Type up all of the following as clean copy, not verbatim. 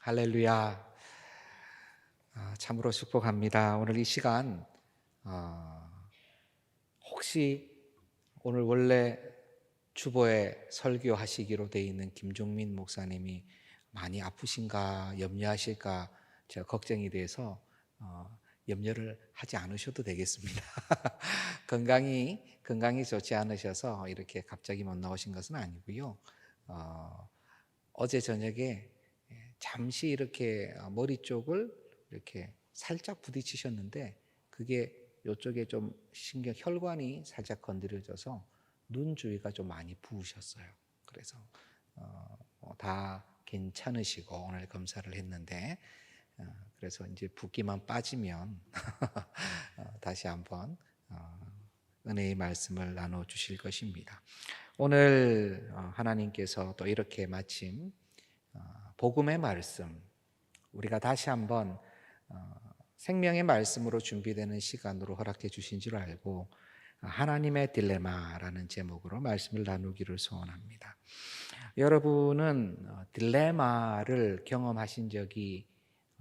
할렐루야. 참으로 축복합니다. 오늘 이 시간 혹시 오늘 원래 주보에 설교하시기로 돼 있는 김종민 목사님이 많이 아프신가 염려하실까 제가 걱정이 돼서 염려를 하지 않으셔도 되겠습니다. 건강이 좋지 않으셔서 이렇게 갑자기 못 나오신 것은 아니고요. 어제 저녁에 잠시 이렇게 머리 쪽을 이렇게 살짝 부딪히셨는데 그게 이쪽에 좀 혈관이 살짝 건드려져서 눈 주위가 좀 많이 부으셨어요. 그래서 다 괜찮으시고 오늘 검사를 했는데 그래서 이제 붓기만 빠지면 다시 한번 은혜의 말씀을 나눠 주실 것입니다. 오늘 하나님께서 또 이렇게 마침 복음의 말씀, 우리가 다시 한번 생명의 말씀으로 준비되는 시간으로 허락해 주신 줄 알고 하나님의 딜레마라는 제목으로 말씀을 나누기를 소원합니다. 여러분은 딜레마를 경험하신 적이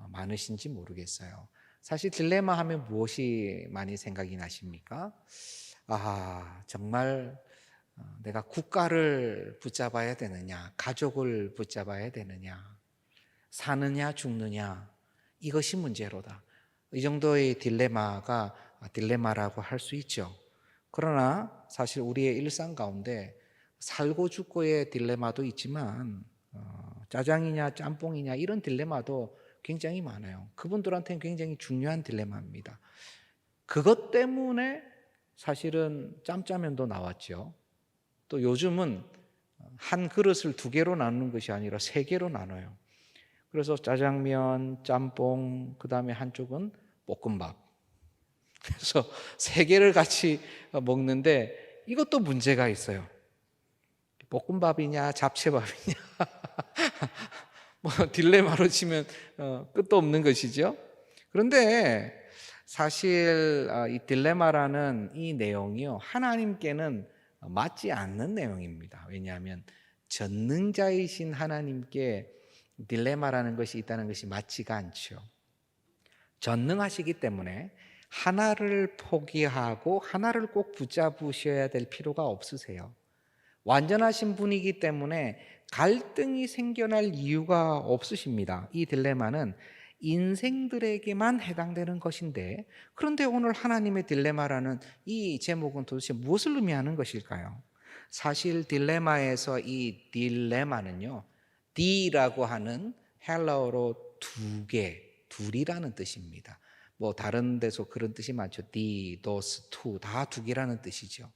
많으신지 모르겠어요. 사실 딜레마 하면 무엇이 많이 생각이 나십니까? 정말 내가 국가를 붙잡아야 되느냐, 가족을 붙잡아야 되느냐, 사느냐 죽느냐, 이것이 문제로다. 이 정도의 딜레마가 딜레마라고 할 수 있죠. 그러나 사실 우리의 일상 가운데 살고 죽고의 딜레마도 있지만 짜장이냐 짬뽕이냐 이런 딜레마도 굉장히 많아요. 그분들한테는 굉장히 중요한 딜레마입니다. 그것 때문에 사실은 짬짜면도 나왔죠. 또 요즘은 한 그릇을 2개로 나누는 것이 아니라 3개로 나눠요. 그래서 짜장면, 짬뽕, 그 다음에 한쪽은 볶음밥. 그래서 3개를 같이 먹는데 이것도 문제가 있어요. 볶음밥이냐 잡채밥이냐 딜레마로 치면 끝도 없는 것이죠. 그런데 사실 이 딜레마라는 이 내용이요, 하나님께는 맞지 않는 내용입니다. 왜냐하면 전능자이신 하나님께 딜레마라는 것이 있다는 것이 맞지가 않죠. 전능하시기 때문에 하나를 포기하고 하나를 꼭 붙잡으셔야 될 필요가 없으세요. 완전하신 분이기 때문에 갈등이 생겨날 이유가 없으십니다. 이 딜레마는 인생들에게만 해당되는 것인데, 그런데 오늘 하나님의 딜레마라는 이 제목은 도대체 무엇을 의미하는 것일까요? 사실 딜레마에서 이 딜레마는요, D라고 하는 헬라어로 2개, 둘이라는 뜻입니다. 다른 데서 그런 뜻이 많죠. 디, 도스, 투, 다 2개라는 뜻이죠.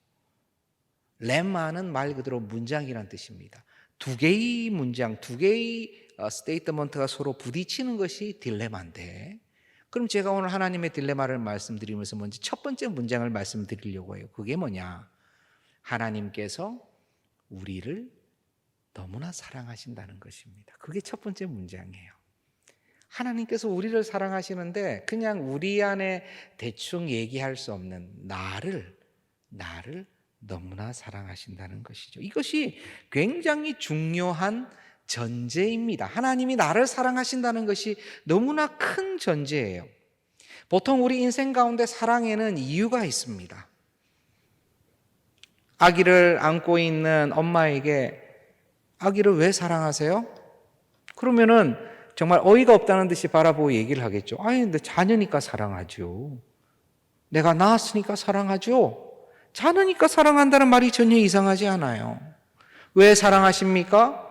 레마는 말 그대로 문장이라는 뜻입니다. 2개의 문장, 2개의 스테이트먼트가 서로 부딪히는 것이 딜레마인데, 그럼 제가 오늘 하나님의 딜레마를 말씀드리면서 먼저 첫 번째 문장을 말씀드리려고 해요. 그게 뭐냐? 하나님께서 우리를 너무나 사랑하신다는 것입니다. 그게 첫 번째 문장이에요. 하나님께서 우리를 사랑하시는데 그냥 우리 안에 대충 얘기할 수 없는 나를 너무나 사랑하신다는 것이죠. 이것이 굉장히 중요한 전제입니다. 하나님이 나를 사랑하신다는 것이 너무나 큰 전제예요. 보통 우리 인생 가운데 사랑에는 이유가 있습니다. 아기를 안고 있는 엄마에게 아기를 왜 사랑하세요? 그러면은 정말 어이가 없다는 듯이 바라보고 얘기를 하겠죠. 근데 자녀니까 사랑하죠. 내가 낳았으니까 사랑하죠. 자녀니까 사랑한다는 말이 전혀 이상하지 않아요. 왜 사랑하십니까?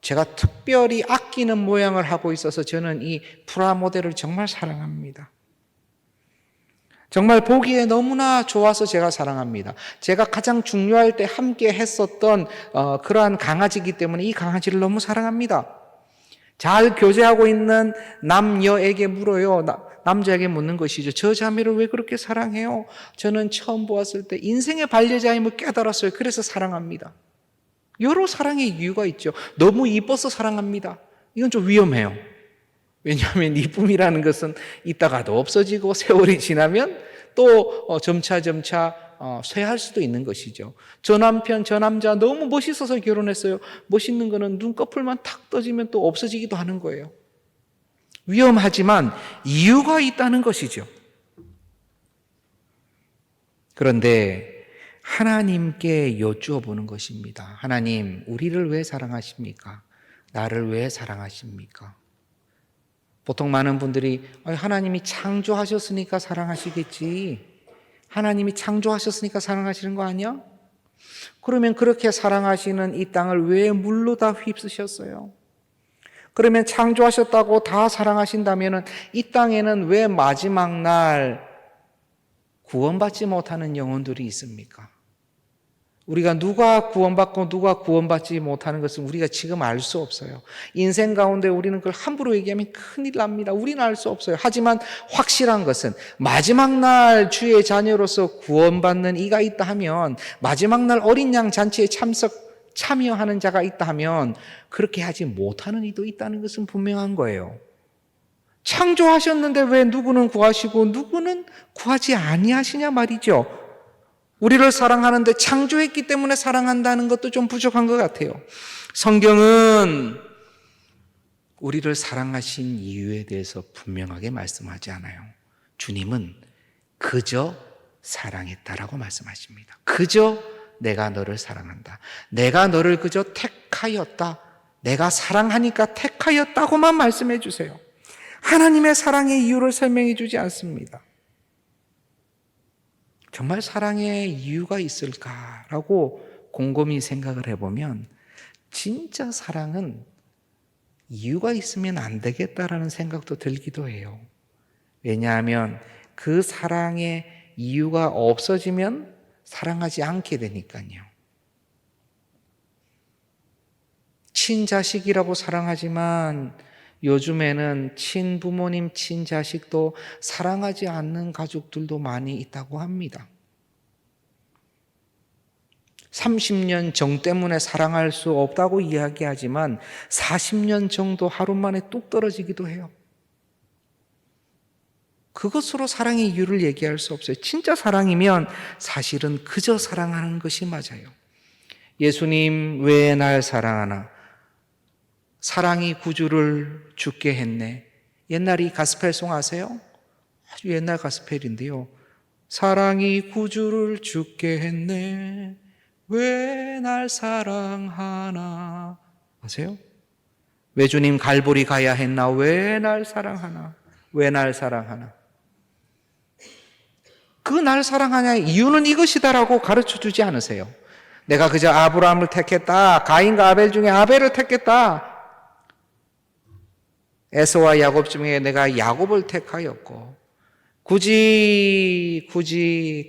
제가 특별히 아끼는 모양을 하고 있어서 저는 이 프라모델을 정말 사랑합니다. 정말 보기에 너무나 좋아서 제가 사랑합니다. 제가 가장 중요할 때 함께 했었던 그러한 강아지이기 때문에 이 강아지를 너무 사랑합니다. 잘 교제하고 있는 남녀에게 물어요. 남자에게 묻는 것이죠. 저 자매를 왜 그렇게 사랑해요? 저는 처음 보았을 때 인생의 반려자임을 깨달았어요. 그래서 사랑합니다. 여러 사랑의 이유가 있죠. 너무 이뻐서 사랑합니다. 이건 좀 위험해요. 왜냐하면 이쁨이라는 것은 있다가도 없어지고 세월이 지나면 또 점차 쇠할 수도 있는 것이죠. 저 남편, 저 남자 너무 멋있어서 결혼했어요. 멋있는 거는 눈꺼풀만 탁 떠지면 또 없어지기도 하는 거예요. 위험하지만 이유가 있다는 것이죠. 그런데 하나님께 여쭈어보는 것입니다. 하나님, 우리를 왜 사랑하십니까? 나를 왜 사랑하십니까? 보통 많은 분들이 하나님이 창조하셨으니까 사랑하시겠지. 하나님이 창조하셨으니까 사랑하시는 거 아니야? 그러면 그렇게 사랑하시는 이 땅을 왜 물로 다 휩쓰셨어요? 그러면 창조하셨다고 다 사랑하신다면 이 땅에는 왜 마지막 날 구원받지 못하는 영혼들이 있습니까? 우리가 누가 구원받고 누가 구원받지 못하는 것은 우리가 지금 알 수 없어요. 인생 가운데 우리는 그걸 함부로 얘기하면 큰일 납니다. 우리는 알 수 없어요. 하지만 확실한 것은 마지막 날 주의 자녀로서 구원받는 이가 있다 하면, 마지막 날 어린 양 잔치에 참여하는 자가 있다 하면 그렇게 하지 못하는 이도 있다는 것은 분명한 거예요. 창조하셨는데 왜 누구는 구하시고 누구는 구하지 아니하시냐 말이죠. 우리를 사랑하는데 창조했기 때문에 사랑한다는 것도 좀 부족한 것 같아요. 성경은 우리를 사랑하신 이유에 대해서 분명하게 말씀하지 않아요. 주님은 그저 사랑했다라고 말씀하십니다. 그저 내가 너를 사랑한다. 내가 너를 그저 택하였다. 내가 사랑하니까 택하였다고만 말씀해 주세요. 하나님의 사랑의 이유를 설명해 주지 않습니다. 정말 사랑의 이유가 있을까라고 곰곰이 생각을 해보면 진짜 사랑은 이유가 있으면 안 되겠다라는 생각도 들기도 해요. 왜냐하면 그 사랑의 이유가 없어지면 사랑하지 않게 되니까요. 친자식이라고 사랑하지만 요즘에는 친부모님, 친자식도 사랑하지 않는 가족들도 많이 있다고 합니다. 30년 정 때문에 사랑할 수 없다고 이야기하지만 40년 정도 하루 만에 뚝 떨어지기도 해요. 그것으로 사랑의 이유를 얘기할 수 없어요. 진짜 사랑이면 사실은 그저 사랑하는 것이 맞아요. 예수님 왜 날 사랑하나? 사랑이 구주를 죽게 했네. 옛날 이 가스펠송 아세요? 아주 옛날 가스펠인데요. 사랑이 구주를 죽게 했네. 왜 날 사랑하나? 아세요? 왜 주님 갈보리 가야 했나? 왜 날 사랑하나? 왜 날 사랑하나? 그 날 사랑하냐 이유는 이것이다라고 가르쳐 주지 않으세요. 내가 그저 아브라함을 택했다. 가인과 아벨 중에 아벨을 택했다. 에서와 야곱 중에 내가 야곱을 택하였고, 굳이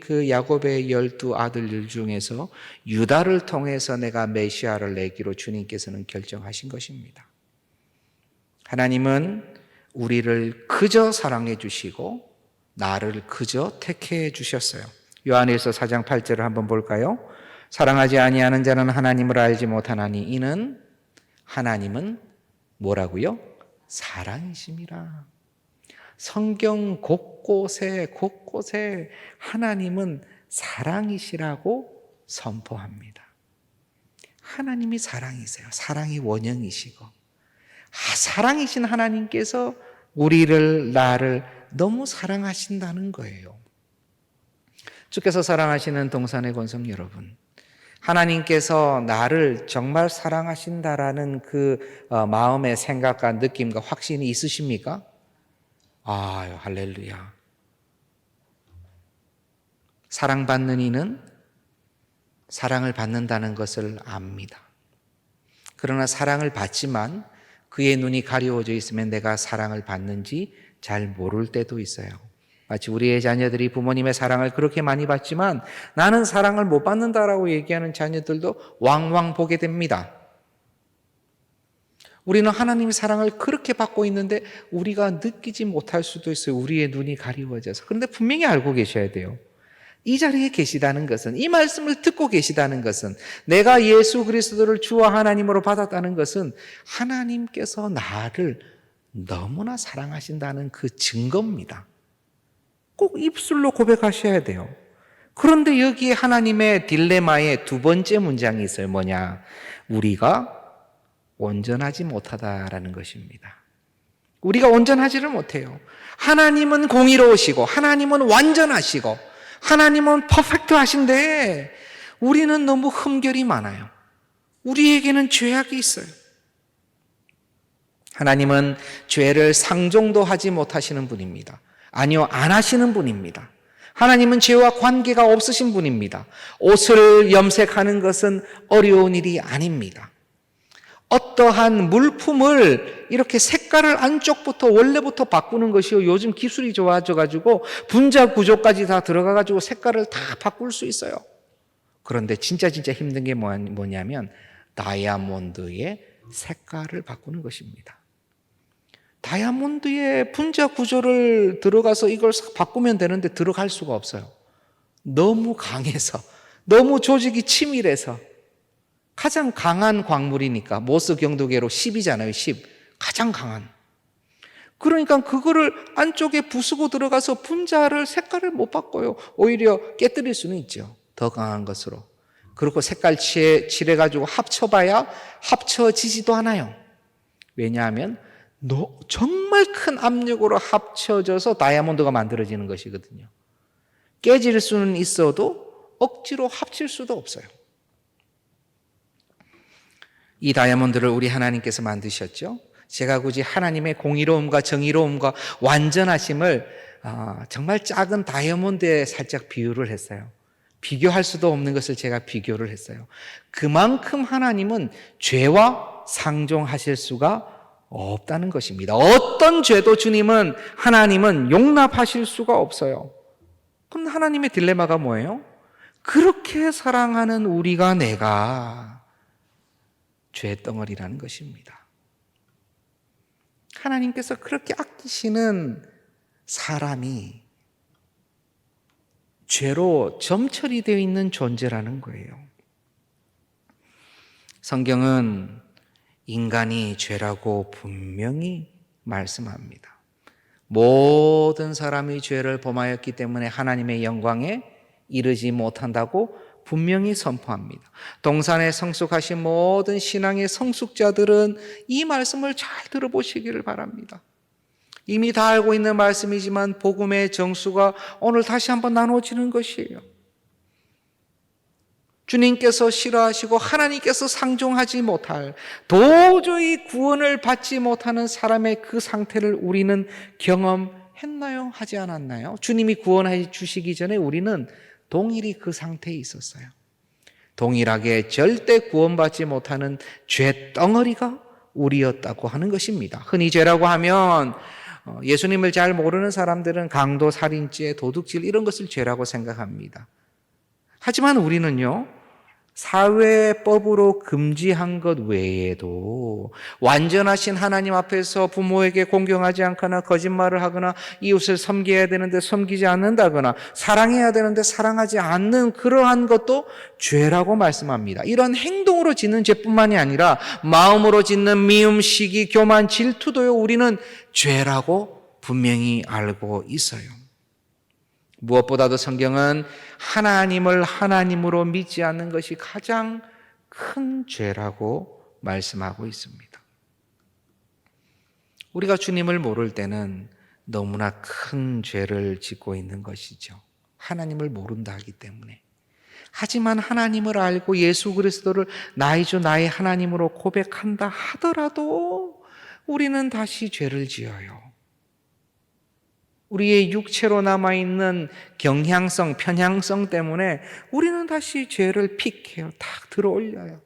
그 야곱의 12 아들들 중에서 유다를 통해서 내가 메시아를 내기로 주님께서는 결정하신 것입니다. 하나님은 우리를 그저 사랑해 주시고 나를 그저 택해 주셨어요. 요한일서 4장 8절을 한번 볼까요? 사랑하지 아니하는 자는 하나님을 알지 못하나니 이는 하나님은 뭐라고요? 사랑이심이라. 성경 곳곳에 하나님은 사랑이시라고 선포합니다. 하나님이 사랑이세요. 사랑이 원형이시고, 사랑이신 하나님께서 우리를, 나를 너무 사랑하신다는 거예요. 주께서 사랑하시는 동산의 권성 여러분, 하나님께서 나를 정말 사랑하신다라는 그 마음의 생각과 느낌과 확신이 있으십니까? 아유, 할렐루야. 사랑받는 이는 사랑을 받는다는 것을 압니다. 그러나 사랑을 받지만 그의 눈이 가려워져 있으면 내가 사랑을 받는지 잘 모를 때도 있어요. 마치 우리의 자녀들이 부모님의 사랑을 그렇게 많이 받지만 나는 사랑을 못 받는다라고 얘기하는 자녀들도 왕왕 보게 됩니다. 우리는 하나님의 사랑을 그렇게 받고 있는데 우리가 느끼지 못할 수도 있어요. 우리의 눈이 가리워져서. 그런데 분명히 알고 계셔야 돼요. 이 자리에 계시다는 것은, 이 말씀을 듣고 계시다는 것은, 내가 예수 그리스도를 주와 하나님으로 받았다는 것은 하나님께서 나를 너무나 사랑하신다는 그 증거입니다. 꼭 입술로 고백하셔야 돼요. 그런데 여기에 하나님의 딜레마의 두 번째 문장이 있어요. 뭐냐? 우리가 온전하지 못하다라는 것입니다. 우리가 온전하지를 못해요. 하나님은 공의로우시고 하나님은 완전하시고 하나님은 퍼펙트하신데 우리는 너무 흠결이 많아요. 우리에게는 죄악이 있어요. 하나님은 죄를 상종도 하지 못하시는 분입니다. 아니요, 안 하시는 분입니다. 하나님은 죄와 관계가 없으신 분입니다. 옷을 염색하는 것은 어려운 일이 아닙니다. 어떠한 물품을 이렇게 색깔을 안쪽부터 원래부터 바꾸는 것이요, 요즘 기술이 좋아져가지고 분자 구조까지 다 들어가가지고 색깔을 다 바꿀 수 있어요. 그런데 진짜 힘든 게 뭐냐면 다이아몬드의 색깔을 바꾸는 것입니다. 다이아몬드의 분자 구조를 들어가서 이걸 바꾸면 되는데 들어갈 수가 없어요. 너무 강해서, 너무 조직이 치밀해서. 가장 강한 광물이니까 모스 경도계로 10이잖아요. 10. 가장 강한. 그러니까 그거를 안쪽에 부수고 들어가서 분자를 색깔을 못 바꿔요. 오히려 깨뜨릴 수는 있죠. 더 강한 것으로. 그리고 색깔 칠해가지고 합쳐봐야 합쳐지지도 않아요. 왜냐하면 정말 큰 압력으로 합쳐져서 다이아몬드가 만들어지는 것이거든요. 깨질 수는 있어도 억지로 합칠 수도 없어요. 이 다이아몬드를 우리 하나님께서 만드셨죠. 제가 굳이 하나님의 공의로움과 정의로움과 완전하심을 정말 작은 다이아몬드에 살짝 비유를 했어요. 비교할 수도 없는 것을 제가 비교를 했어요. 그만큼 하나님은 죄와 상종하실 수가 없다는 것입니다. 어떤 죄도 하나님은 용납하실 수가 없어요. 그럼 하나님의 딜레마가 뭐예요? 그렇게 사랑하는 우리가 내가 죄덩어리라는 것입니다. 하나님께서 그렇게 아끼시는 사람이 죄로 점철이 되어 있는 존재라는 거예요. 성경은 인간이 죄라고 분명히 말씀합니다. 모든 사람이 죄를 범하였기 때문에 하나님의 영광에 이르지 못한다고 분명히 선포합니다. 동산에 성숙하신 모든 신앙의 성숙자들은 이 말씀을 잘 들어보시기를 바랍니다. 이미 다 알고 있는 말씀이지만 복음의 정수가 오늘 다시 한번 나눠지는 것이에요. 주님께서 싫어하시고 하나님께서 상종하지 못할, 도저히 구원을 받지 못하는 사람의 그 상태를 우리는 경험했나요? 하지 않았나요? 주님이 구원해 주시기 전에 우리는 동일히 그 상태에 있었어요. 동일하게 절대 구원받지 못하는 죄덩어리가 우리였다고 하는 것입니다. 흔히 죄라고 하면 예수님을 잘 모르는 사람들은 강도, 살인죄, 도둑질 이런 것을 죄라고 생각합니다. 하지만 우리는요, 사회법으로 금지한 것 외에도 완전하신 하나님 앞에서 부모에게 공경하지 않거나 거짓말을 하거나 이웃을 섬겨야 되는데 섬기지 않는다거나 사랑해야 되는데 사랑하지 않는 그러한 것도 죄라고 말씀합니다. 이런 행동으로 짓는 죄뿐만이 아니라 마음으로 짓는 미움, 시기, 교만, 질투도요, 우리는 죄라고 분명히 알고 있어요. 무엇보다도 성경은 하나님을 하나님으로 믿지 않는 것이 가장 큰 죄라고 말씀하고 있습니다. 우리가 주님을 모를 때는 너무나 큰 죄를 짓고 있는 것이죠. 하나님을 모른다 하기 때문에. 하지만 하나님을 알고 예수 그리스도를 나의 주 나의 하나님으로 고백한다 하더라도 우리는 다시 죄를 지어요. 우리의 육체로 남아있는 경향성, 편향성 때문에 우리는 다시 죄를 픽해요. 탁 들어올려요.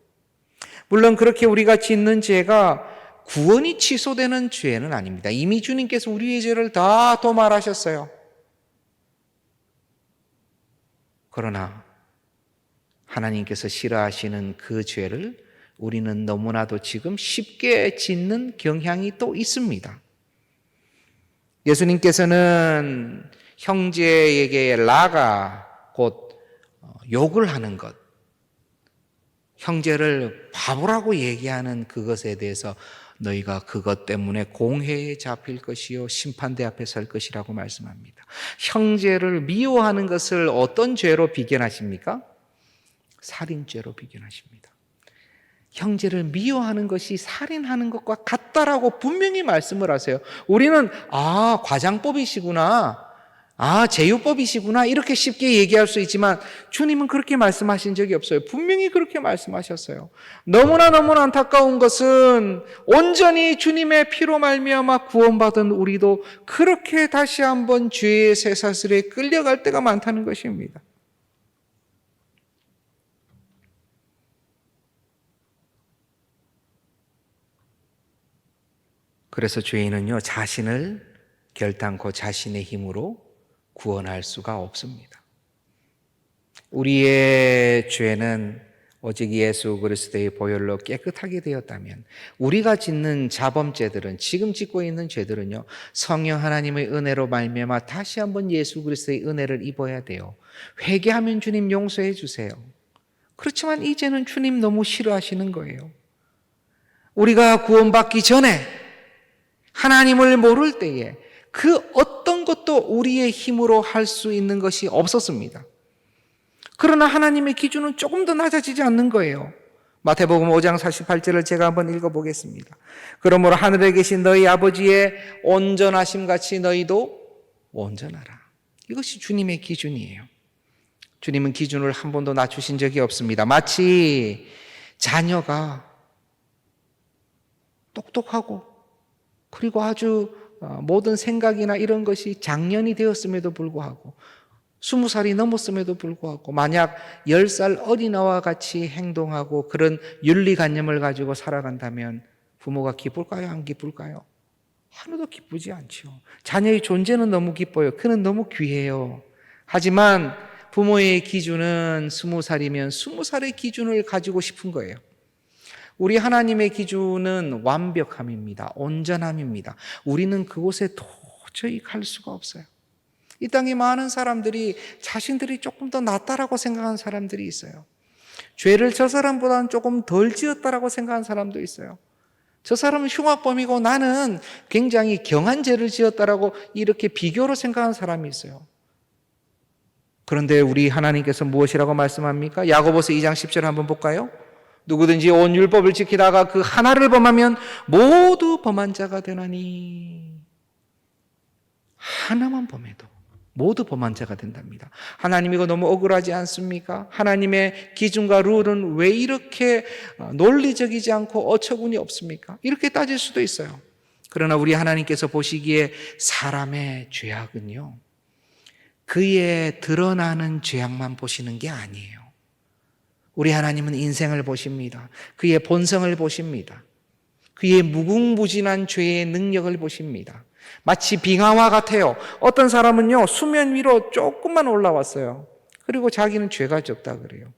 물론 그렇게 우리가 짓는 죄가 구원이 취소되는 죄는 아닙니다. 이미 주님께서 우리의 죄를 다 도말하셨어요. 그러나 하나님께서 싫어하시는 그 죄를 우리는 너무나도 지금 쉽게 짓는 경향이 또 있습니다. 예수님께서는 형제에게 라가 곧 욕을 하는 것, 형제를 바보라고 얘기하는 그것에 대해서 너희가 그것 때문에 공회에 잡힐 것이요 심판대 앞에 설 것이라고 말씀합니다. 형제를 미워하는 것을 어떤 죄로 비견하십니까? 살인죄로 비견하십니다. 형제를 미워하는 것이 살인하는 것과 같다라고 분명히 말씀을 하세요. 우리는 과장법이시구나, 제유법이시구나 이렇게 쉽게 얘기할 수 있지만 주님은 그렇게 말씀하신 적이 없어요. 분명히 그렇게 말씀하셨어요. 너무나 안타까운 것은 온전히 주님의 피로 말미암아 구원받은 우리도 그렇게 다시 한번 죄의 쇠사슬에 끌려갈 때가 많다는 것입니다. 그래서 죄인은요, 자신을 결단코 자신의 힘으로 구원할 수가 없습니다. 우리의 죄는 오직 예수 그리스도의 보혈로 깨끗하게 되었다면 우리가 짓는 자범죄들은, 지금 짓고 있는 죄들은요, 성령 하나님의 은혜로 말미암아 다시 한번 예수 그리스도의 은혜를 입어야 돼요. 회개하면 주님 용서해 주세요. 그렇지만 이제는 주님 너무 싫어하시는 거예요. 우리가 구원받기 전에, 하나님을 모를 때에 그 어떤 것도 우리의 힘으로 할 수 있는 것이 없었습니다. 그러나 하나님의 기준은 조금 더 낮아지지 않는 거예요. 마태복음 5장 48절을 제가 한번 읽어보겠습니다. 그러므로 하늘에 계신 너희 아버지의 온전하심 같이 너희도 온전하라. 이것이 주님의 기준이에요. 주님은 기준을 한 번도 낮추신 적이 없습니다. 마치 자녀가 똑똑하고 그리고 아주 모든 생각이나 이런 것이 장년이 되었음에도 불구하고 20살이 넘었음에도 불구하고 만약 10살 어린아이와 같이 행동하고 그런 윤리관념을 가지고 살아간다면 부모가 기쁠까요? 안 기쁠까요? 하나도 기쁘지 않죠. 자녀의 존재는 너무 기뻐요. 그는 너무 귀해요. 하지만 부모의 기준은 20살이면 20살의 기준을 가지고 싶은 거예요. 우리 하나님의 기준은 완벽함입니다. 온전함입니다. 우리는 그곳에 도저히 갈 수가 없어요. 이 땅에 많은 사람들이 자신들이 조금 더 낫다라고 생각하는 사람들이 있어요. 죄를 저 사람보다는 조금 덜 지었다라고 생각하는 사람도 있어요. 저 사람은 흉악범이고 나는 굉장히 경한 죄를 지었다라고 이렇게 비교로 생각하는 사람이 있어요. 그런데 우리 하나님께서 무엇이라고 말씀합니까? 야고보서 2장 10절 한번 볼까요? 누구든지 온 율법을 지키다가 그 하나를 범하면 모두 범한 자가 되나니. 하나만 범해도 모두 범한 자가 된답니다. 하나님 이거 너무 억울하지 않습니까? 하나님의 기준과 룰은 왜 이렇게 논리적이지 않고 어처구니 없습니까? 이렇게 따질 수도 있어요. 그러나 우리 하나님께서 보시기에 사람의 죄악은요, 그의 드러나는 죄악만 보시는 게 아니에요. 우리 하나님은 인생을 보십니다. 그의 본성을 보십니다. 그의 무궁무진한 죄의 능력을 보십니다. 마치 빙하와 같아요. 어떤 사람은요, 수면 위로 조금만 올라왔어요. 그리고 자기는 죄가 적다 그래요.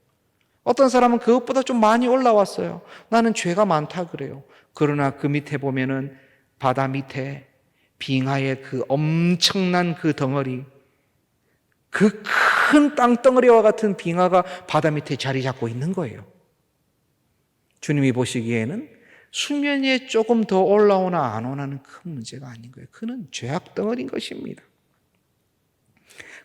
어떤 사람은 그것보다 좀 많이 올라왔어요. 나는 죄가 많다 그래요. 그러나 그 밑에 보면은 바다 밑에 빙하의 그 엄청난 그 덩어리, 그 큰 땅덩어리와 같은 빙하가 바다 밑에 자리 잡고 있는 거예요. 주님이 보시기에는 수면에 조금 더 올라오나 안 오나는 큰 문제가 아닌 거예요. 그는 죄악 덩어리인 것입니다.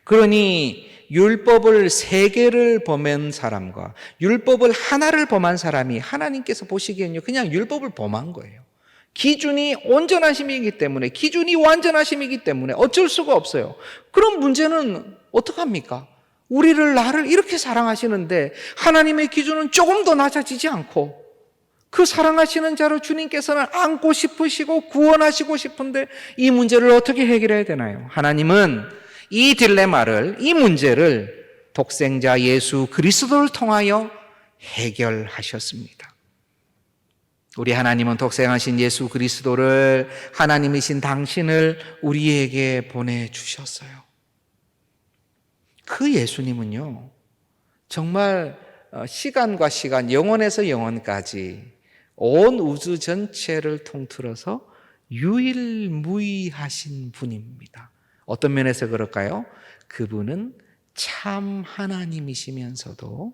그러니 율법을 3개를 범한 사람과 율법을 하나를 범한 사람이 하나님께서 보시기에는요, 그냥 율법을 범한 거예요. 기준이 온전하심이기 때문에, 기준이 완전하심이기 때문에 어쩔 수가 없어요. 그런 문제는 어떡합니까? 나를 이렇게 사랑하시는데 하나님의 기준은 조금 더 낮아지지 않고 그 사랑하시는 자를 주님께서는 안고 싶으시고 구원하시고 싶은데 이 문제를 어떻게 해결해야 되나요? 하나님은 이 딜레마를, 이 문제를 독생자 예수 그리스도를 통하여 해결하셨습니다. 우리 하나님은 독생하신 예수 그리스도를, 하나님이신 당신을 우리에게 보내주셨어요. 그 예수님은요, 정말 시간과 시간, 영원에서 영원까지 온 우주 전체를 통틀어서 유일무이하신 분입니다. 어떤 면에서 그럴까요? 그분은 참 하나님이시면서도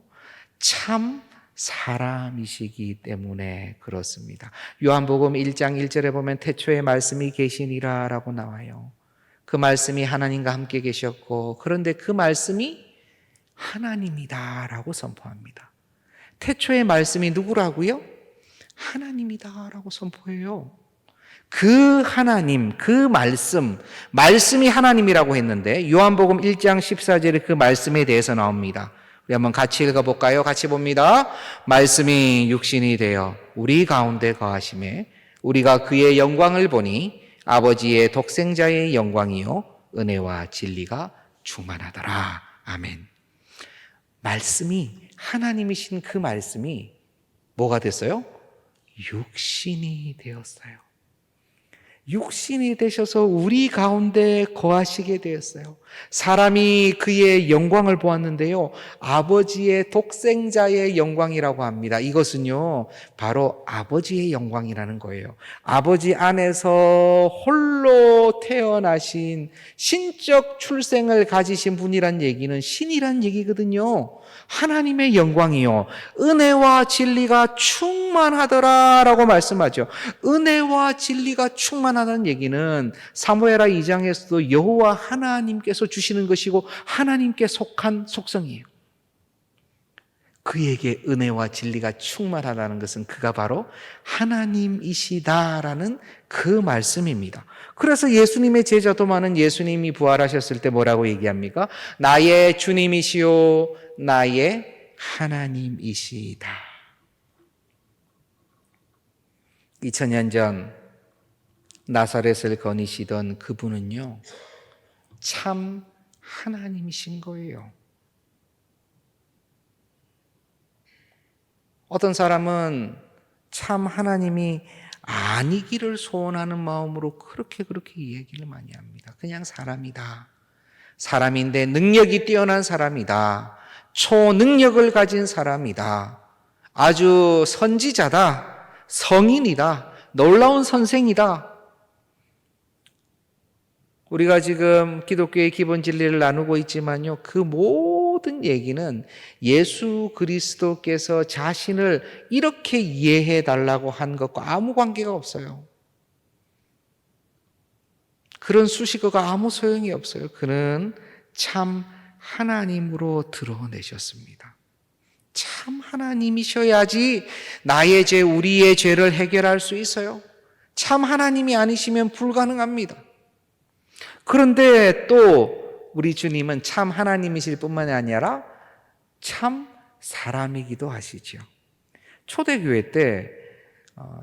참 사람이시기 때문에 그렇습니다. 요한복음 1장 1절에 보면 태초에 말씀이 계시니라 라고 나와요. 그 말씀이 하나님과 함께 계셨고, 그런데 그 말씀이 하나님이다 라고 선포합니다. 태초의 말씀이 누구라고요? 하나님이다라고 선포해요. 그 하나님, 그 말씀이 하나님이라고 했는데 요한복음 1장 14절에 그 말씀에 대해서 나옵니다. 우리 한번 같이 읽어볼까요? 같이 봅니다. 말씀이 육신이 되어 우리 가운데 거하심에 우리가 그의 영광을 보니 아버지의 독생자의 영광이요 은혜와 진리가 충만하더라. 아멘. 말씀이 하나님이신 그 말씀이 뭐가 됐어요? 육신이 되었어요. 육신이 되셔서 우리 가운데 거하시게 되었어요. 사람이 그의 영광을 보았는데요. 아버지의 독생자의 영광이라고 합니다. 이것은요, 바로 아버지의 영광이라는 거예요. 아버지 안에서 홀로 태어나신 신적 출생을 가지신 분이란 얘기는 신이란 얘기거든요. 하나님의 영광이요. 은혜와 진리가 충만하더라라고 말씀하죠. 은혜와 진리가 충만하다는 얘기는 사무엘하 2장에서도 여호와 하나님께서 주시는 것이고 하나님께 속한 속성이에요. 그에게 은혜와 진리가 충만하다는 것은 그가 바로 하나님이시다라는 그 말씀입니다. 그래서 예수님의 제자도 많은 예수님이 부활하셨을 때 뭐라고 얘기합니까? 나의 주님이시요 나의 하나님이시다. 2000년 전 나사렛을 거니시던 그분은요, 참 하나님이신 거예요. 어떤 사람은 참 하나님이 아니기를 소원하는 마음으로 그렇게 얘기를 많이 합니다. 그냥 사람이다. 사람인데 능력이 뛰어난 사람이다. 초능력을 가진 사람이다. 아주 선지자다. 성인이다. 놀라운 선생이다. 우리가 지금 기독교의 기본 진리를 나누고 있지만요, 그 모든 얘기는 예수 그리스도께서 자신을 이렇게 이해해 달라고 한 것과 아무 관계가 없어요. 그런 수식어가 아무 소용이 없어요. 그는 참 하나님으로 드러내셨습니다. 참 하나님이셔야지 나의 죄, 우리의 죄를 해결할 수 있어요. 참 하나님이 아니시면 불가능합니다. 그런데 또 우리 주님은 참 하나님이실 뿐만이 아니라 참 사람이기도 하시죠. 초대교회 때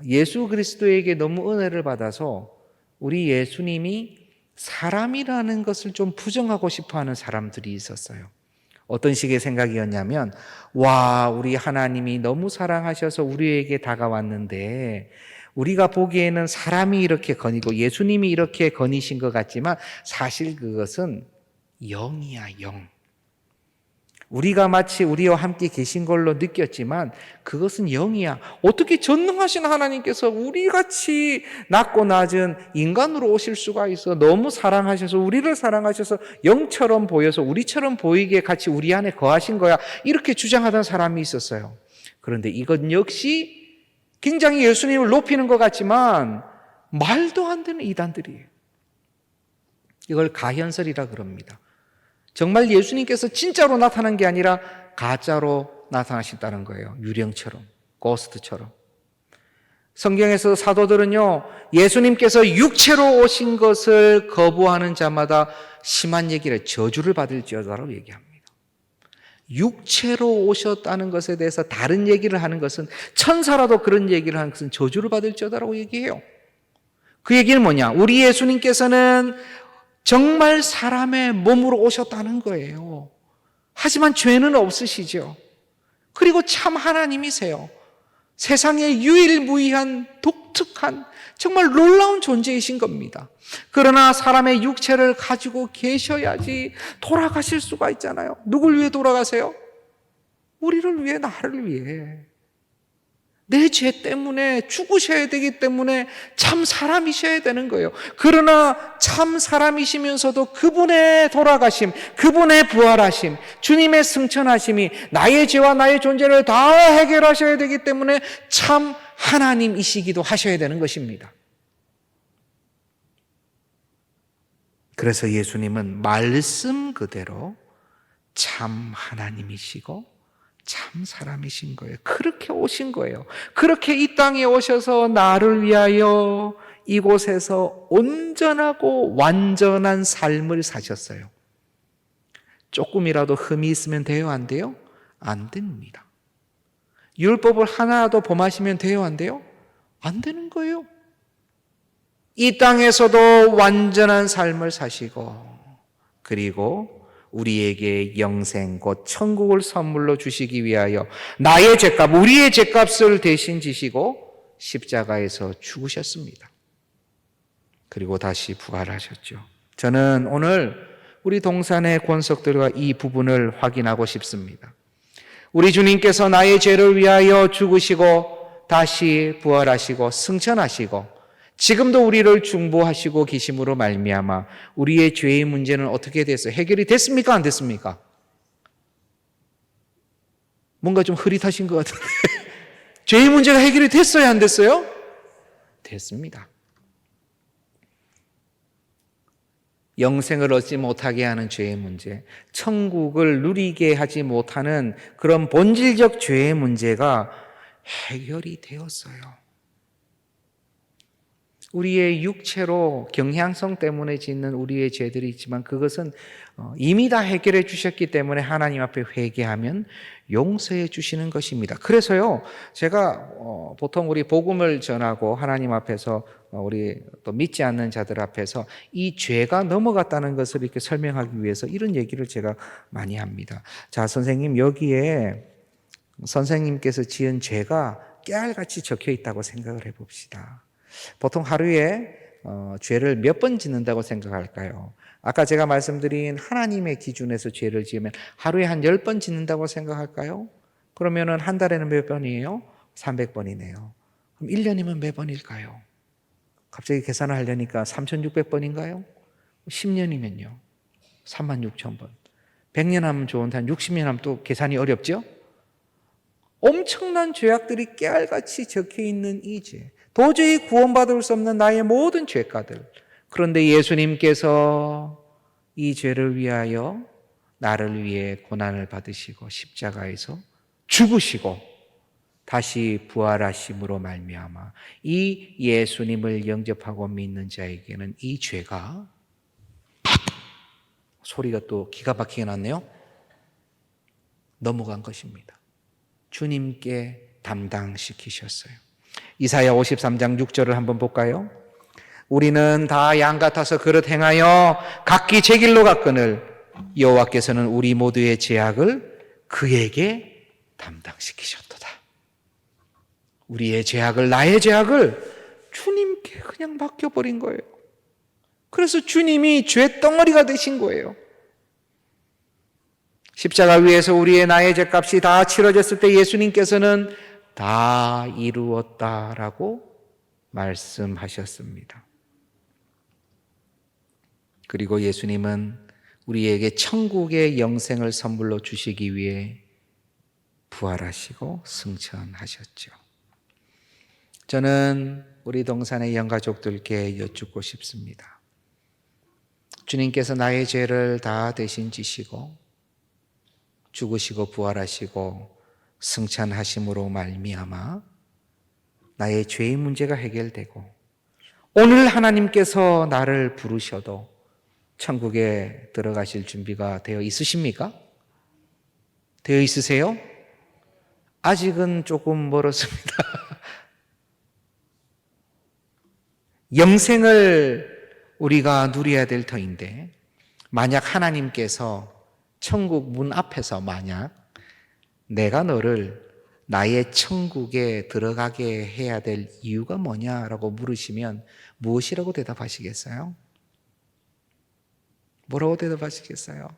예수 그리스도에게 너무 은혜를 받아서 우리 예수님이 사람이라는 것을 좀 부정하고 싶어하는 사람들이 있었어요. 어떤 식의 생각이었냐면, 와, 우리 하나님이 너무 사랑하셔서 우리에게 다가왔는데 우리가 보기에는 사람이 이렇게 거니고 예수님이 이렇게 거니신 것 같지만 사실 그것은 영이야, 영. 우리가 마치 우리와 함께 계신 걸로 느꼈지만 그것은 영이야. 어떻게 전능하신 하나님께서 우리같이 낮고 낮은 인간으로 오실 수가 있어? 너무 사랑하셔서 우리를 사랑하셔서 영처럼 보여서 우리처럼 보이게 같이 우리 안에 거하신 거야. 이렇게 주장하던 사람이 있었어요. 그런데 이것 역시 굉장히 예수님을 높이는 것 같지만 말도 안 되는 이단들이에요. 이걸 가현설이라 그럽니다. 정말 예수님께서 진짜로 나타난 게 아니라 가짜로 나타나셨다는 거예요. 유령처럼, 고스트처럼. 성경에서 사도들은요, 예수님께서 육체로 오신 것을 거부하는 자마다 심한 얘기를, 저주를 받을지어다라고 얘기합니다. 육체로 오셨다는 것에 대해서 다른 얘기를 하는 것은, 천사라도 그런 얘기를 하는 것은 저주를 받을지어다라고 얘기해요. 그 얘기는 뭐냐? 우리 예수님께서는 정말 사람의 몸으로 오셨다는 거예요. 하지만 죄는 없으시죠. 그리고 참 하나님이세요. 세상에 유일무이한 독특한 정말 놀라운 존재이신 겁니다. 그러나 사람의 육체를 가지고 계셔야지 돌아가실 수가 있잖아요. 누굴 위해 돌아가세요? 우리를 위해, 나를 위해. 내 죄 때문에 죽으셔야 되기 때문에 참 사람이셔야 되는 거예요. 그러나 참 사람이시면서도 그분의 돌아가심, 그분의 부활하심, 주님의 승천하심이 나의 죄와 나의 존재를 다 해결하셔야 되기 때문에 참 하나님이시기도 하셔야 되는 것입니다. 그래서 예수님은 말씀 그대로 참 하나님이시고 참 사람이신 거예요. 그렇게 오신 거예요. 그렇게 이 땅에 오셔서 나를 위하여 이곳에서 온전하고 완전한 삶을 사셨어요. 조금이라도 흠이 있으면 돼요? 안 돼요? 안 됩니다. 율법을 하나라도 범하시면 돼요? 안 돼요? 안 되는 거예요. 이 땅에서도 완전한 삶을 사시고 그리고 우리에게 영생 곧 천국을 선물로 주시기 위하여 나의 죄값, 우리의 죄값을 대신 지시고 십자가에서 죽으셨습니다. 그리고 다시 부활하셨죠. 저는 오늘 우리 동산의 권석들과 이 부분을 확인하고 싶습니다. 우리 주님께서 나의 죄를 위하여 죽으시고 다시 부활하시고 승천하시고 지금도 우리를 중보하시고 계심으로 말미암아 우리의 죄의 문제는 어떻게 됐어요? 해결이 됐습니까? 안 됐습니까? 뭔가 좀 흐릿하신 것 같은데 죄의 문제가 해결이 됐어요? 안 됐어요? 됐습니다. 영생을 얻지 못하게 하는 죄의 문제, 천국을 누리게 하지 못하는 그런 본질적 죄의 문제가 해결이 되었어요. 우리의 육체로 경향성 때문에 짓는 우리의 죄들이 있지만 그것은 이미 다 해결해 주셨기 때문에 하나님 앞에 회개하면 용서해 주시는 것입니다. 그래서요, 제가 보통 우리 복음을 전하고 하나님 앞에서 우리 또 믿지 않는 자들 앞에서 이 죄가 넘어갔다는 것을 이렇게 설명하기 위해서 이런 얘기를 제가 많이 합니다. 자, 선생님, 여기에 선생님께서 지은 죄가 깨알같이 적혀 있다고 생각을 해봅시다. 보통 하루에 죄를 몇 번 짓는다고 생각할까요? 아까 제가 말씀드린 하나님의 기준에서 죄를 지으면 하루에 한 10번 짓는다고 생각할까요? 그러면은 한 달에는 몇 번이에요? 300번이네요. 그럼 1년이면 몇 번일까요? 갑자기 계산을 하려니까 3,600번인가요? 10년이면요. 36,000번. 100년 하면 좋은데 한 60년 하면 또 계산이 어렵죠? 엄청난 죄악들이 깨알같이 적혀 있는 이 죄. 도저히 구원받을 수 없는 나의 모든 죄가들. 그런데 예수님께서 이 죄를 위하여 나를 위해 고난을 받으시고 십자가에서 죽으시고 다시 부활하심으로 말미암아 이 예수님을 영접하고 믿는 자에게는 이 죄가 소리가 또 기가 막히게 났네요. 넘어간 것입니다. 주님께 담당시키셨어요. 이사야 53장 6절을 한번 볼까요? 우리는 다 양 같아서 그릇 행하여 각기 제 길로 갔거늘 여호와께서는 우리 모두의 죄악을 그에게 담당시키셨도다. 우리의 죄악을, 나의 죄악을 주님께 그냥 맡겨버린 거예요. 그래서 주님이 죄덩어리가 되신 거예요. 십자가 위에서 우리의 나의 죄값이 다 치러졌을 때 예수님께서는 다 이루었다라고 말씀하셨습니다. 그리고 예수님은 우리에게 천국의 영생을 선물로 주시기 위해 부활하시고 승천하셨죠. 저는 우리 동산의 영가족들께 여쭙고 싶습니다. 주님께서 나의 죄를 다 대신 지시고 죽으시고 부활하시고 승천하심으로 말미암아 나의 죄의 문제가 해결되고 오늘 하나님께서 나를 부르셔도 천국에 들어가실 준비가 되어 있으십니까? 되어 있으세요? 아직은 조금 멀었습니다. 영생을 우리가 누려야 될 터인데 만약 하나님께서 천국 문 앞에서 만약 내가 너를 나의 천국에 들어가게 해야 될 이유가 뭐냐라고 물으시면 무엇이라고 대답하시겠어요? 뭐라고 대답하시겠어요?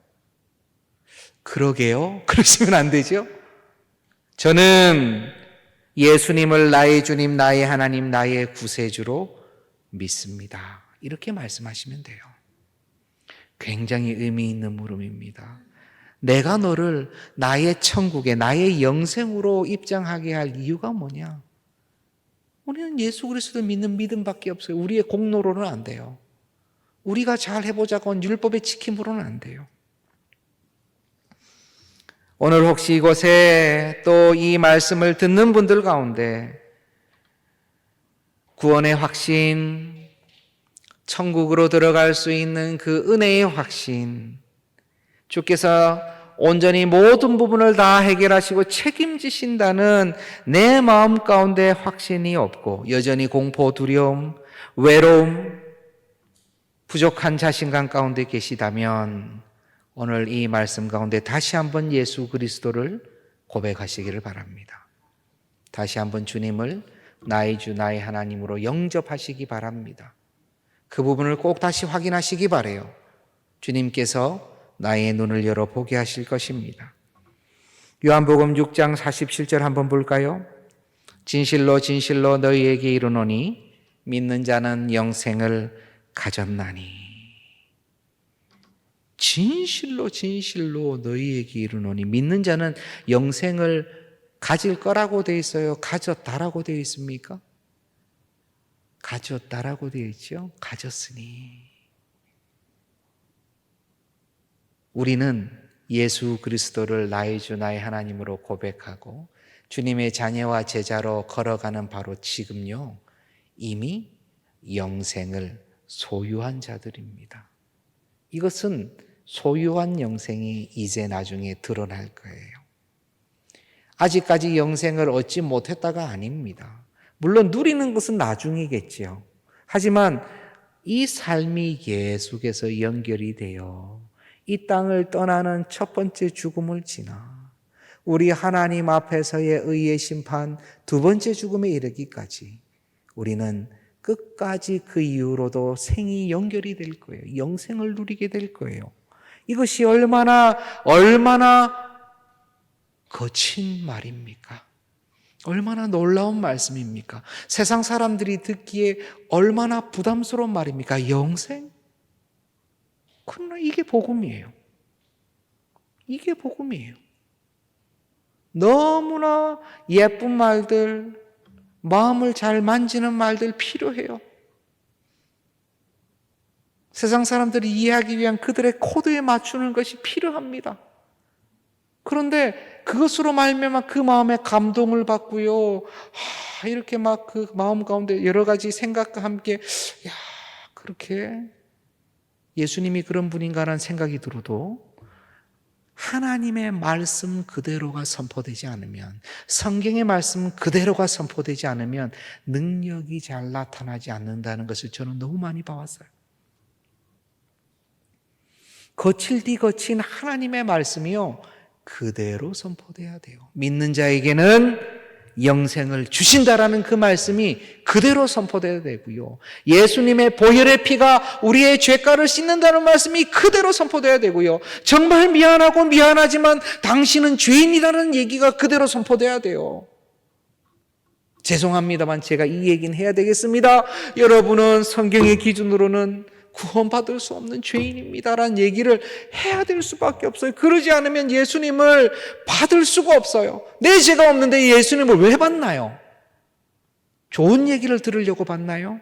그러게요? 그러시면 안 되죠? 저는 예수님을 나의 주님, 나의 하나님, 나의 구세주로 믿습니다. 이렇게 말씀하시면 돼요. 굉장히 의미 있는 물음입니다. 내가 너를 나의 천국에, 나의 영생으로 입장하게 할 이유가 뭐냐? 우리는 예수 그리스도를 믿는 믿음밖에 없어요. 우리의 공로로는 안 돼요. 우리가 잘 해보자고 율법의 지킴으로는 안 돼요. 오늘 혹시 이곳에 또 이 말씀을 듣는 분들 가운데 구원의 확신, 천국으로 들어갈 수 있는 그 은혜의 확신, 주께서 온전히 모든 부분을 다 해결하시고 책임지신다는 내 마음 가운데 확신이 없고 여전히 공포, 두려움, 외로움, 부족한 자신감 가운데 계시다면 오늘 이 말씀 가운데 다시 한번 예수 그리스도를 고백하시기를 바랍니다. 다시 한번 주님을 나의 주 나의 하나님으로 영접하시기 바랍니다. 그 부분을 꼭 다시 확인하시기 바라요. 주님께서 나의 눈을 열어 보게 하실 것입니다. 요한복음 6장 47절 한번 볼까요? 진실로 진실로 너희에게 이르노니 믿는 자는 영생을 가졌나니. 진실로 진실로 너희에게 이르노니, 믿는 자는 영생을 가질 거라고 되어 있어요? 가졌다라고 되어 있습니까? 가졌다라고 되어 있죠? 가졌으니. 우리는 예수 그리스도를 나의 주 나의 하나님으로 고백하고 주님의 자녀와 제자로 걸어가는 바로 지금요, 이미 영생을 소유한 자들입니다. 이것은 소유한 영생이 이제 나중에 드러날 거예요. 아직까지 영생을 얻지 못했다가 아닙니다. 물론 누리는 것은 나중이겠지요. 하지만 이 삶이 계속해서 연결이 되어 이 땅을 떠나는 첫 번째 죽음을 지나 우리 하나님 앞에서의 의의 심판 두 번째 죽음에 이르기까지 우리는 끝까지 그 이후로도 생이 연결이 될 거예요. 영생을 누리게 될 거예요. 이것이 얼마나 거친 말입니까? 얼마나 놀라운 말씀입니까? 세상 사람들이 듣기에 얼마나 부담스러운 말입니까? 영생? 그러나 이게 복음이에요. 이게 복음이에요. 너무나 예쁜 말들, 마음을 잘 만지는 말들 필요해요. 세상 사람들이 이해하기 위한 그들의 코드에 맞추는 것이 필요합니다. 그런데 그것으로 말미암아 그 마음에 감동을 받고요, 이렇게 막 그 마음 가운데 여러 가지 생각과 함께 그렇게 예수님이 그런 분인가라는 생각이 들어도 하나님의 말씀 그대로가 선포되지 않으면, 성경의 말씀 그대로가 선포되지 않으면 능력이 잘 나타나지 않는다는 것을 저는 너무 많이 봐왔어요. 거친 하나님의 말씀이요, 그대로 선포돼야 돼요. 믿는 자에게는 영생을 주신다라는 그 말씀이 그대로 선포돼야 되고요. 예수님의 보혈의 피가 우리의 죄가를 씻는다는 말씀이 그대로 선포돼야 되고요. 정말 미안하지만 당신은 죄인이라는 얘기가 그대로 선포돼야 돼요. 죄송합니다만 제가 이 얘기는 해야 되겠습니다. 여러분은 성경의 기준으로는 구원받을 수 없는 죄인입니다라는 얘기를 해야 될 수밖에 없어요. 그러지 않으면 예수님을 받을 수가 없어요. 내 죄가 없는데 예수님을 왜 받나요? 좋은 얘기를 들으려고 받나요?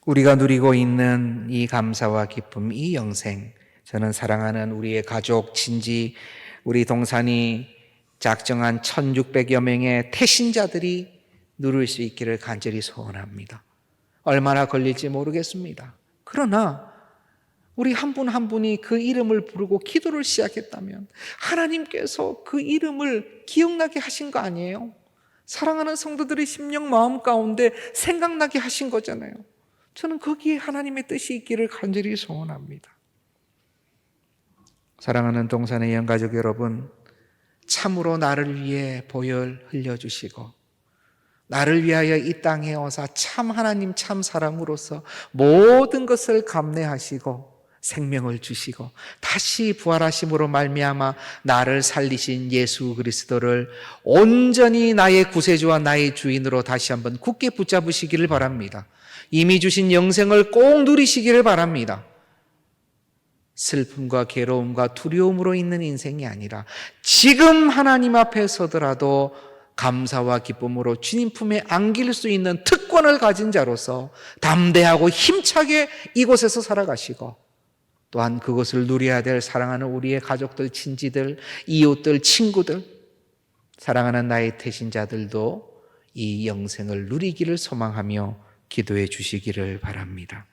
우리가 누리고 있는 이 감사와 기쁨, 이 영생, 저는 사랑하는 우리의 가족, 친지, 우리 동산이 작정한 1600여 명의 태신자들이 누릴 수 있기를 간절히 소원합니다. 얼마나 걸릴지 모르겠습니다. 그러나 우리 한 분 한 분이 그 이름을 부르고 기도를 시작했다면 하나님께서 그 이름을 기억나게 하신 거 아니에요? 사랑하는 성도들의 심령 마음 가운데 생각나게 하신 거잖아요. 저는 거기에 하나님의 뜻이 있기를 간절히 소원합니다. 사랑하는 동산의 영가족 여러분, 참으로 나를 위해 보혈 흘려주시고 나를 위하여 이 땅에 오사 참 하나님 참 사랑으로서 모든 것을 감내하시고 생명을 주시고 다시 부활하심으로 말미암아 나를 살리신 예수 그리스도를 온전히 나의 구세주와 나의 주인으로 다시 한번 굳게 붙잡으시기를 바랍니다. 이미 주신 영생을 꼭 누리시기를 바랍니다. 슬픔과 괴로움과 두려움으로 있는 인생이 아니라 지금 하나님 앞에 서더라도 감사와 기쁨으로 주님 품에 안길 수 있는 특권을 가진 자로서 담대하고 힘차게 이곳에서 살아가시고 또한 그것을 누려야 될 사랑하는 우리의 가족들, 친지들, 이웃들, 친구들, 사랑하는 나의 태신자들도 이 영생을 누리기를 소망하며 기도해 주시기를 바랍니다.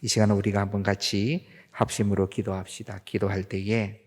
이 시간 우리가 한번 같이 합심으로 기도합시다. 기도할 때에